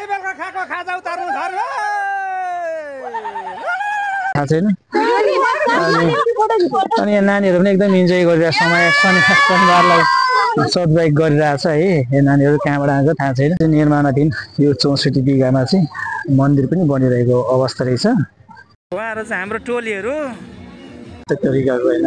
बेलुका खाएको खाजा उतार्नु छ रे थाहा छैन अनि यहाँ नानीहरू पनि एकदम इन्जोय गरिरहेको समय शनिबारलाई सदबाइक गरिरहेछ है यो नानीहरू कहाँबाट आएको थाहा छैन निर्माणाधीन यो 64 बिघामा चाहिँ मन्दिर पनि बनिरहेको अवस्था रहेछ उहाँहरू चाहिँ हाम्रो टोलीहरू तरिकाको होइन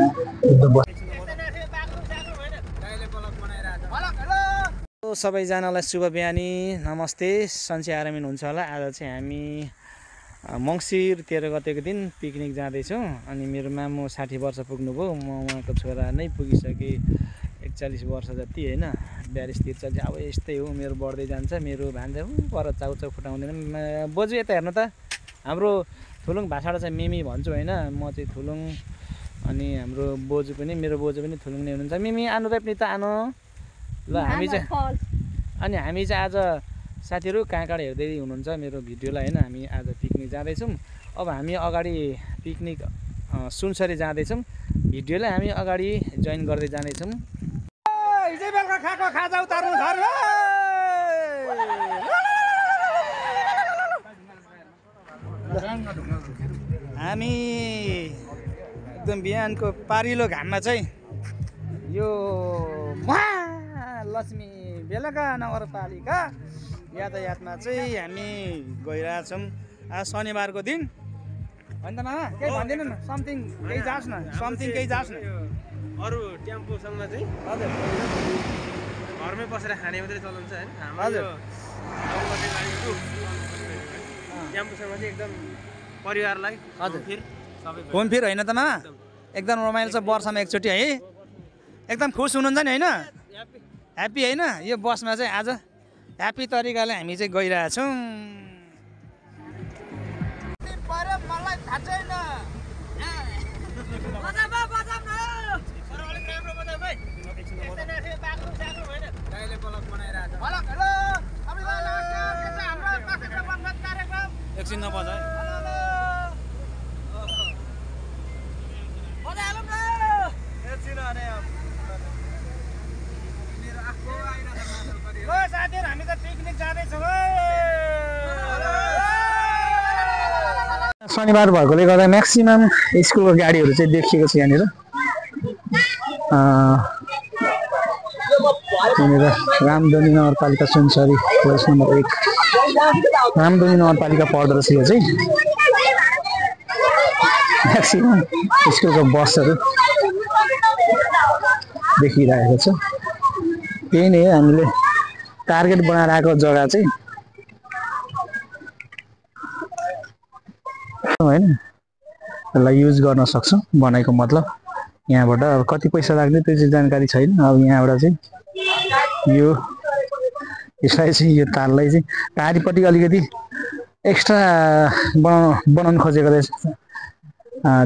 सबैजनालाई शुभ बिहानी नमस्ते सन्चै आरामी हुन्छ होला आज चाहिँ हामी मङ्सिर 13 गतेको दिन पिकनिक जाँदैछौँ अनि मेरो मामु 60 वर्ष पुग्नुभयो म उहाँको छोरा नै पुगिसकेँ 41 वर्ष जति होइन 42-43 अब यस्तै हो उमेर बढ्दै जान्छ मेरो भान्जा पर चाउचाउ फुटाउँदैन बोजू यता हेर्नु त हाम्रो थुलुङ भाषाबाट चाहिँ मिमी भन्छु होइन म चाहिँ थुलुङ अनि हाम्रो बोजू पनि मेरो बोजू पनि थुलुङ नै हुनुहुन्छ मिमी आनु पनि त आनु ल हामी चाहिँ आज साथीहरू कहाँ हेर्दै हुनुहुन्छ मेरो भिडियोलाई होइन हामी आज पिकनिक जाँदैछौँ अब हामी अगाडि पिकनिक सुनसरी जाँदैछौँ भिडियोलाई हामी अगाडि जोइन गर्दै जानेछौँ हिजो बेलुका खाएको खाजा उतार्नु छ रे हामी एकदम बिहानको पारिलो घाममा चाहिँ यो महालक्ष्मी बेलुका नगरपालिका यातायातमा चाहिँ हामी गइरहेछौँ आज शनिबारको दिन होइन त मामा केही भन्दैन न समथिङ केही जाओस् न समथिङ केही जाओस् न अरू टेम्पोसँग चाहिँ हजुर घरमै बसेर खाने मात्रै चलन छ होइन हजुर टेम्पोसँग चाहिँ एकदम परिवारलाई हजुर सबै घुमफिर होइन त मामा एकदम रमाइलो छ वर्षमा एकचोटि है एकदम खुस हुनुहुन्छ नि होइन ह्याप्पी होइन यो बसमा चाहिँ आज ह्याप्पी तरिकाले हामी चाहिँ गइरहेछौँ एकछिन नबजा साथीहरू हामी त पिकनिक जाँदैछौँ शनिबार भएकोले गर्दा म्याक्सिमम स्कुलको गाडीहरू चाहिँ देखिएको छ यहाँनिर रामधनी नगरपालिका सुनसरी क्लास नम्बर 1 रामधनी नगरपालिका पर्दो रहेछ यो चाहिँ म्याक्सिमम स्कुलको बसहरू देखिरहेको छ त्यही नै हामीले टार्गेट बनाएर आएको जग्गा चाहिँ होइन यसलाई युज गर्न सक्छौँ बनाएको मतलब यहाँबाट अब कति पैसा लाग्ने त्यो चाहिँ जानकारी छैन अब यहाँबाट चाहिँ यो यसलाई चाहिँ यो तारलाई चाहिँ टाढीपट्टि अलिकति एक्स्ट्रा बनाउनु खोजेको रहेछ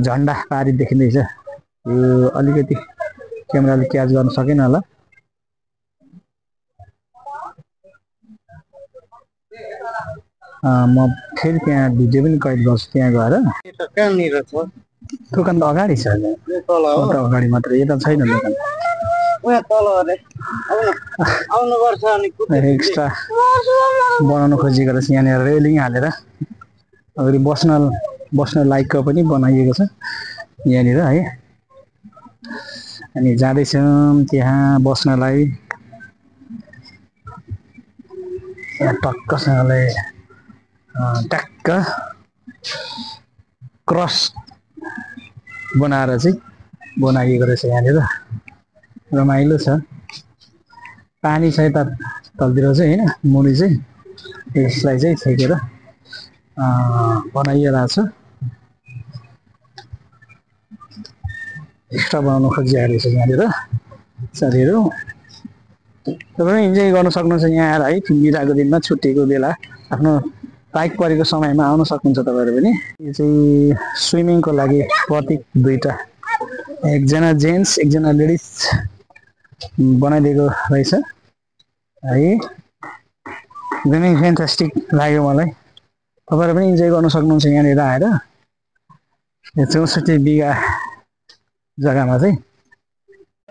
झन्डा पारी देखिँदैछ यो अलिकति क्यामेराले क्याच गर्न सकेन होला म फेरि त्यहाँ भिडियो पनि कैद गर्छु त्यहाँ गएर दोकान त अगाडि छ अगाडि मात्रै यता छैन दोकान एक्स्ट्रा बनाउनु खोजेको रहेछ यहाँनिर रेलिङ हालेर अगाडि बस्न लायकको पनि बनाइएको छ यहाँनिर है अनि जाँदैछौँ त्यहाँ बस्नलाई टक्कसँगले ट्याक्क क्रस बनाएर चाहिँ बनाइएको रहेछ यहाँनिर रमाइलो छ पानी छ यता तलतिर चाहिँ होइन मुनि चाहिँ यसलाई चाहिँ छेकेर बनाइरहेको छ एक्स्ट्रा बनाउनु खोजिरहेको रहेछ यहाँनिर साथीहरू तपाईँ इन्जोय गर्न सक्नुहुन्छ यहाँ आएर है बिदाको दिनमा छुट्टीको बेला आफ्नो बाइक परेको समयमा आउन सक्नुहुन्छ तपाईँहरू पनि यो चाहिँ स्विमिङको लागि प्रतीक दुईटा एकजना जेन्ट्स एकजना लेडिज बनाइदिएको रहेछ है एकदमै फ्यान्टास्टिक लाग्यो मलाई तपाईँहरू पनि इन्जोय गर्न सक्नुहुन्छ यहाँनिर आएर यो 64 बिघा जग्गामा चाहिँ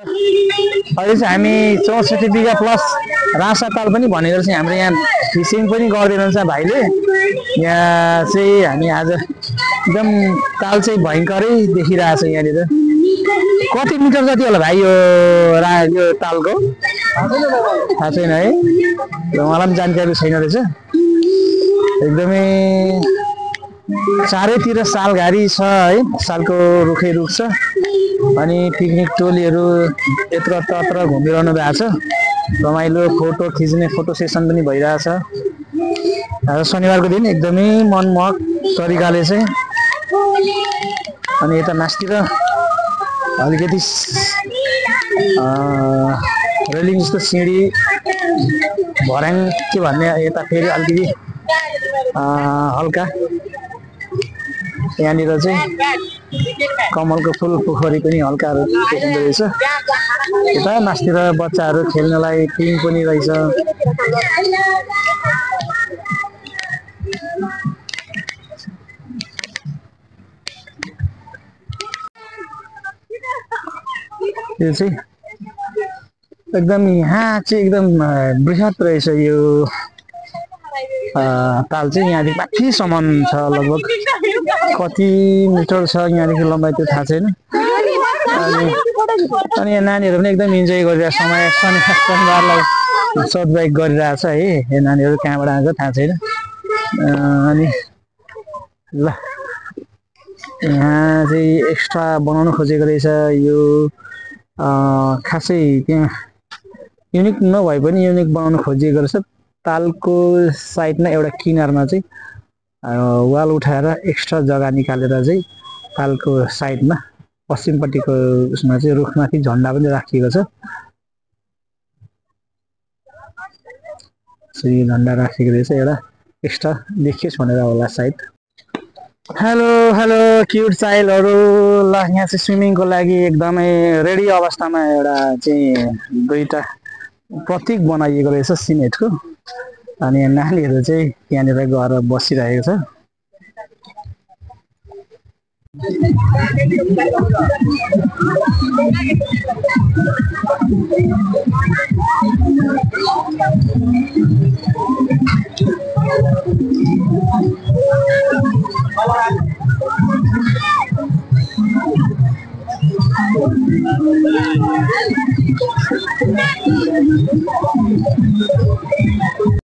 अहिले चाहिँ हामी 64 बिघा प्लस रासा ताल पनि भनेर चाहिँ हाम्रो यहाँ फिसिङ पनि गरिदिनु हुन्छ भाइले। यहाँ चाहिँ हामी आज एकदम ताल चाहिँ भयङ्करै देखिरहेछ यहाँनिर। कति मिटर जति होला भाइ यो तालको थाहा छैन है, मलाई पनि जानकारी छैन रहेछ। एकदमै चारैतिर सालघारी छ है, सालको रुखै रुख छ। अनि पिकनिक टोलीहरू यत्र तत्र घुमिरहनु भएको छ। रमाइलो फोटो खिच्ने फोटो सेसन पनि भइरहेछ। आज शनिबारको दिन एकदमै मनमोहक तरिकाले चाहिँ। अनि यता मास्तिर अलिकति रेलिङ जस्तो सिँढी भर्याङ के भन्ने, यता फेरि अलिकति हल्का यहाँनिर चाहिँ कमलको फुल पोखरी पनि हल्का देखिँदो रहेछ। यता मास्तिर बच्चाहरू खेल्नलाई पिङ पनि रहेछ। यो चाहिँ एकदम यहाँ चाहिँ एकदम बृहत रहेछ यो ताल चाहिँ। यहाँदेखि माथिसम्म छ, लगभग कति मिटर छ यहाँदेखि लम्बाइ त्यो थाहा छैन। अनि यहाँ नानीहरू पनि एकदम इन्जोय गरिरहेको समय शनिबारलाई सदबाइक गरिरहेछ है। यो नानीहरू कहाँबाट आएको थाहा छैन। अनि ल यहाँ चाहिँ एक्स्ट्रा बनाउनु खोजेको रहेछ यो। खासै त्यहाँ युनिक नभए पनि युनिक बनाउनु खोजिएको रहेछ। तालको साइडमा एउटा किनारमा चाहिँ वाल उठाएर एक्स्ट्रा जग्गा निकालेर चाहिँ तालको साइडमा पश्चिमपट्टिको उसमा चाहिँ रुखमाथि झन्डा पनि राखिएको छ। यो झन्डा राखेको रहेछ, एउटा एक्स्ट्रा देखियोस् भनेर होला सायद। हेलो हेलो क्युट चाइल्डहरू, ल यहाँ चाहिँ स्विमिङको लागि एकदमै रेडी अवस्थामा एउटा चाहिँ दुईटा प्रतीक बनाइएको रहेछ सिमेन्टको। अनि नानीहरू चाहिँ त्यहाँनिर गएर बसिरहेको छ।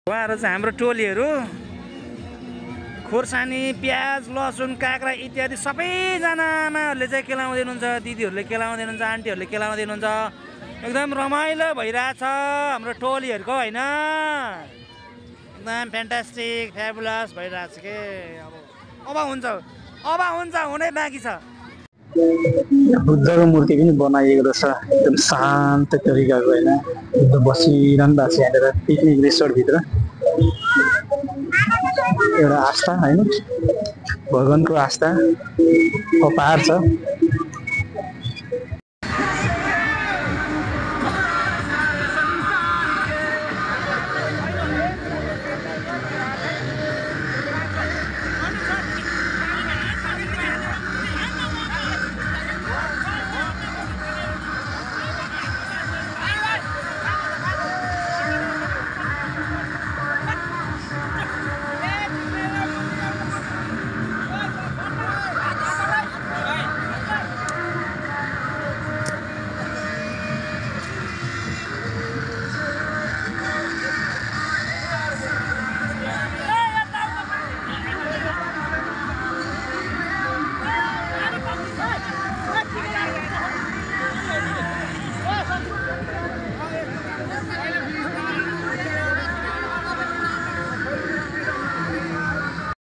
उहाँहरू चाहिँ हाम्रो टोलीहरू खोर्सानी, प्याज, लसुन, काँक्रा इत्यादि सबैजना आमाहरूले चाहिँ केलाउँदै हुनुहुन्छ, दिदीहरूले केलाउँदै हुनुहुन्छ, आन्टीहरूले केलाउँदै हुनुहुन्छ। एकदम रमाइलो भइरहेछ हाम्रो टोलीहरूको होइन। एकदम फ्यान्टास्टिक फ्याबुलस भइरहेछ के। अब हुन्छ हुनै बाँकी छ। बुद्धको मूर्ति पनि बनाइएको रहेछ एकदम शान्त तरिकाको होइन। बुद्ध बसिरहनु भएको छ यहाँनिर पिकनिक रिसोर्टभित्र। एउटा आस्था होइन, भगवानको आस्था अपार छ।